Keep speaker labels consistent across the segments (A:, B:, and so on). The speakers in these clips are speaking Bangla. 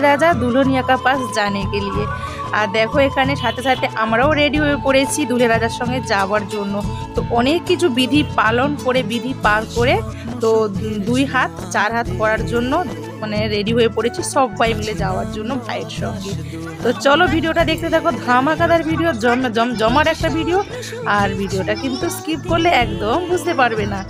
A: রাজা দুल्हनिया का पास जाने के लिए। আর দেখো এখানে সাথে সাথে আমরাও রেডি হয়ে পড়েছি দুल्हे রাজার সঙ্গে যাওয়ার জন্য। তো অনেক কিছু বিধি পালন করে বিধি পার করে তো 2 হাত 4 হাত করার জন্য মানে রেডি হয়ে পড়েছি সবাই মিলে যাওয়ার জন্য ভাইয়ের সঙ্গে। তো চলো ভিডিওটা দেখতে থাকো, ধামাকাদার ভিডিও, জমার একটা ভিডিও। আর ভিডিওটা কিন্তু স্কিপ করলে একদম বুঝতে পারবে না।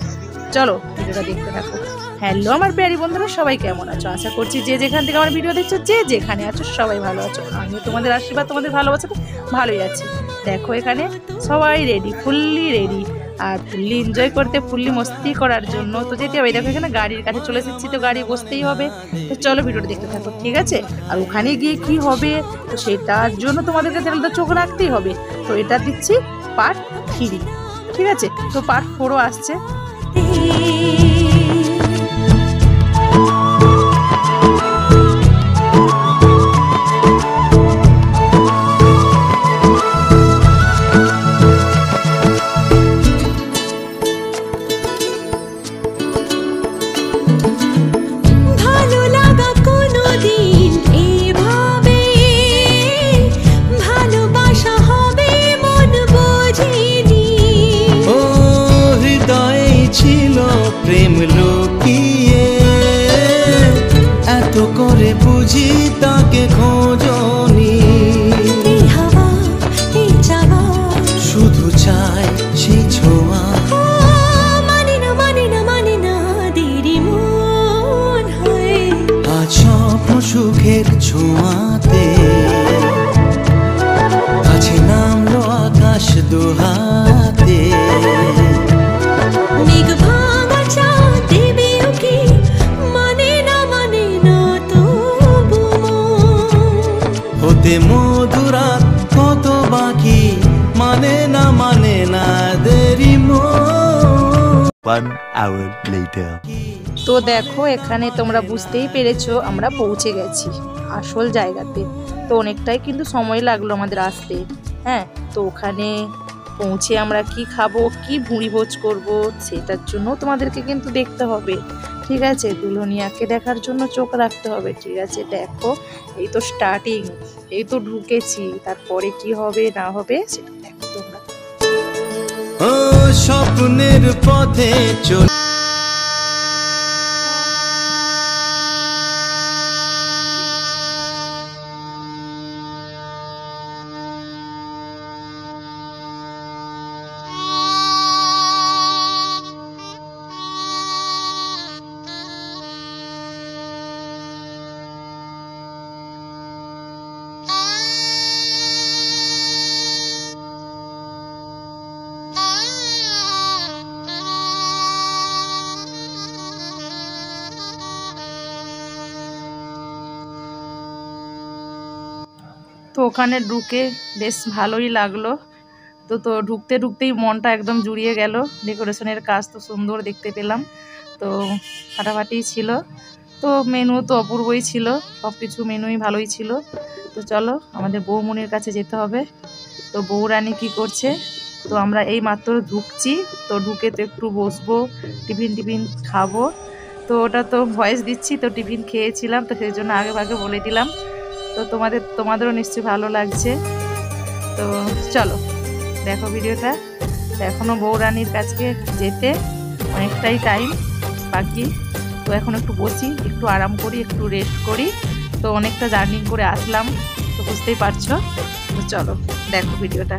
A: চলো ভিডিওটা দেখতে থাকো। হ্যালো আমার প্যারি বন্ধুরা, সবাই কেমন আছো? আশা করছি যে যেখান থেকে আমার ভিডিও দেখছো যে যেখানে আছো সবাই ভালো আছো। আমিও তোমাদের আশীর্বাদ তোমাদের ভালোবাসাতে ভালোই আছি। দেখো এখানে সবাই রেডি, ফুললি রেডি, আর ফুললি এনজয় করতে, ফুললি মস্তি করার জন্য তো যেতে হবে। দেখো এখানে গাড়ির কাছে চলে এসেছি, তো গাড়ি বসতেই হবে। তো চলো ভিডিওটা দেখতে থাকো, ঠিক আছে? আর ওখানে গিয়ে কি হবে তো সেটার জন্য তোমাদেরকে চ্যানেলটা চোখ রাখতেই হবে। তো এটা দিচ্ছি পার্ট 3, ঠিক আছে? তো পার্ট 4ও আসছে।
B: প্রেম লুকিয়ে এত করে বুঝি তাকে খোঁজনি, শুধু চাই সেই ছোঁয়া। আজ স্বপ্ন সুখের ছোঁয়াতে কাছে নামলো আকাশ দুহাতে। মধুরাত কত বাকি মানে না দেরি মন। 1 hour later।
A: তো দেখো এখানে তোমরা বুঝতেই পেরেছো আমরা পৌঁছে গেছি আসল জায়গাতে। তো অনেকটাই কিন্তু সময় লাগলো আমাদের আসতে। হ্যাঁ, তো ওখানে পৌঁছে আমরা কি খাবো, কি ভুঁড়ি ভোজ করবো সেটার জন্য তোমাদেরকে কিন্তু দেখতে হবে, ঠিক আছে? দুल्हनियाকে দেখার জন্য চোখ রাখতে হবে, ঠিক আছে? দেখো এই তো স্টার্টিং, এই তো ঢুকেছি, তারপরে কি হবে না হবে সেটা দেখো তোমরা।
B: ও স্বপ্নের পথে চল।
A: তো ওখানে ঢুকে বেশ ভালোই লাগলো। তো ঢুকতেই মনটা একদম জুড়িয়ে গেল। ডেকোরেশনের কাজ তো সুন্দর দেখতে পেলাম, তো ফাটাফাটি ছিল। তো মেনু তো অপূর্বই ছিল, সব কিছু মেনুই ভালোই ছিল। তো চলো আমাদের বৌমনির কাছে যেতে হবে। তো বৌরানী কি করছে, তো আমরা এই মাত্র ঢুকছি। তো ঢুকে তো একটু বসবো, টিফিন খাবো। তো ওটা তো ভয়েস দিচ্ছি, তো টিফিন খেয়েছিলাম, তো সেই জন্য আগে ভাগে বলে দিলাম। তো তোমাদেরও নিশ্চয়ই ভালো লাগছে। তো চলো দেখো ভিডিওটা। এখনও বৌরানীর কাছে যেতে অনেকটাই টাইম বাকি। তো এখন একটু বসি, একটু আরাম করি, একটু রেস্ট করি। তো অনেকটা জার্নি করে আসলাম, তো বুঝতেই পারছো। তো চলো দেখো ভিডিওটা।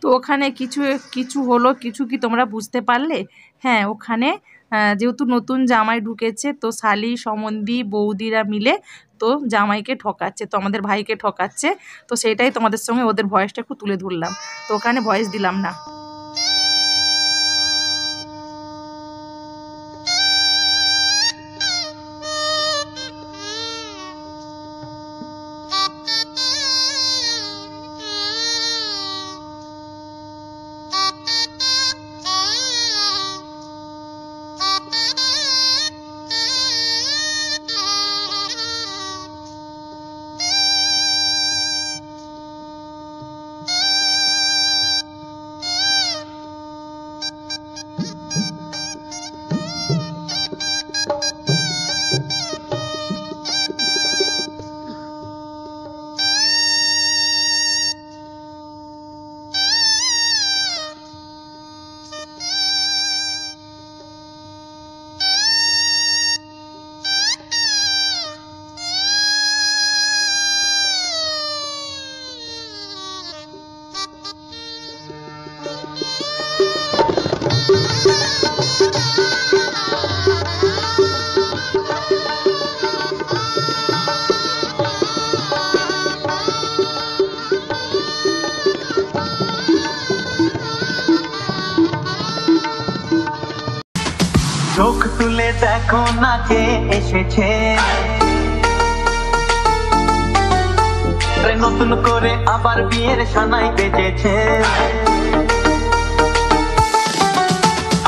A: তো ওখানে কিছু কিছু হলো, কিছু কি তোমরা বুঝতে পারলে? হ্যাঁ, ওখানে যেহেতু নতুন জামাই ঢুকেছে, তো শালি সম্বন্ধী বৌদিরা মিলে তো জামাইকে ঠকাচ্ছে, তো আমাদের ভাইকে ঠকাচ্ছে। তো সেটাই তোমাদের সঙ্গে ওদের ভয়েসটা একটু তুলে ধরলাম, তো ওখানে ভয়েস দিলাম না।
B: চোখ তুলে দেখো না কে এসেছে, নতুন করে আবার বিয়ের সানাই বেজেছে।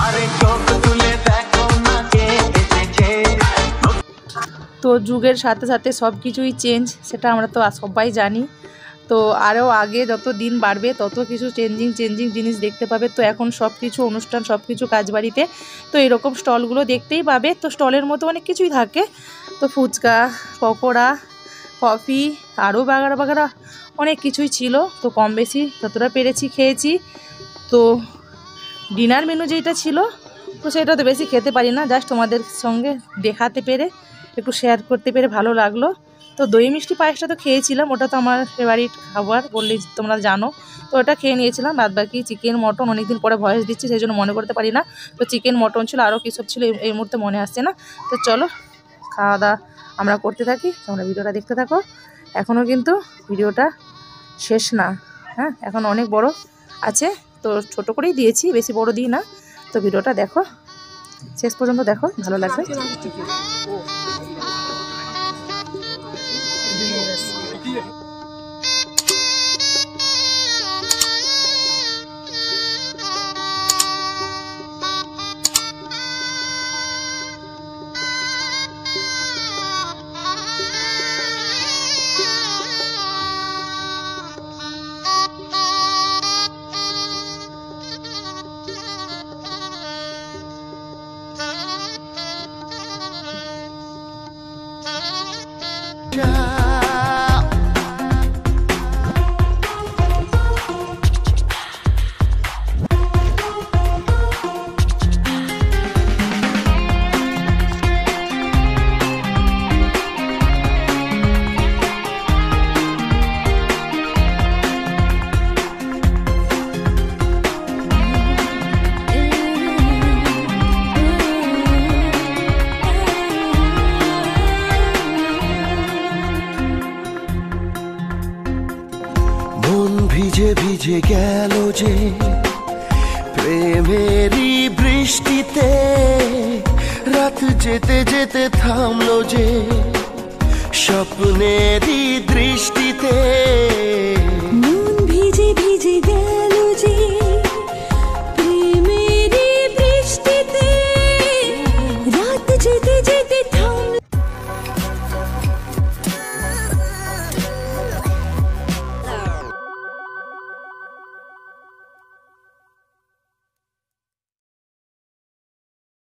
B: আরে চোখ তুলে দেখো না কে এসেছে।
A: তো যুগের সাথে সাথে সব কিছুই চেঞ্জ, সেটা আমরা তো সবাই জানি। তো আরও আগে যত দিন বাড়বে তত কিছু চেঞ্জিং জিনিস দেখতে পাবে। তো এখন সব কিছু অনুষ্ঠান, সব কিছু কাজবাড়িতে তো এরকম স্টলগুলো দেখতেই পাবে। তো স্টলের মতো অনেক কিছুই থাকে, তো ফুচকা, পকোড়া, কফি, আরও বাগারা অনেক কিছুই ছিল। তো কম বেশি যতটা পেরেছি খেয়েছি। তো ডিনার মেনু যেটা ছিল, তো সেটা তো বেশি খেতে পারি না, জাস্ট তোমাদের সঙ্গে দেখাতে পেরে, একটু শেয়ার করতে পেরে ভালো লাগলো। তো দই মিষ্টি পায়েসটা তো খেয়েছিলাম, ওটা তো আমার ফেভারিট খাবার বললেই তোমরা জানো। তো ওটা খেয়ে নিয়েছিলাম, বাদ বাকি চিকেন মটন অনেকদিন পরে ভয়েস দিচ্ছি, সেই জন্য মনে করতে পারি না। তো চিকেন মটন ছিল, আরও কী সব ছিল এই মুহূর্তে মনে আসছে না। তো চলো খাওয়া দাওয়া আমরা করতে থাকি, তোমরা ভিডিওটা দেখতে থাকো। এখনও কিন্তু ভিডিওটা শেষ না, হ্যাঁ, এখন অনেক বড় আছে, তো ছোট করেই দিয়েছি, বেশি বড় দিই না। তো ভিডিওটা দেখো, শেষ পর্যন্ত দেখো, ভালো লাগবে।
B: ভিজে ভিজে গেল যে প্রেমেরই বৃষ্টিতে, রাত যেতে যেতে থামলো যে স্বপ্নেরই দৃষ্টিতে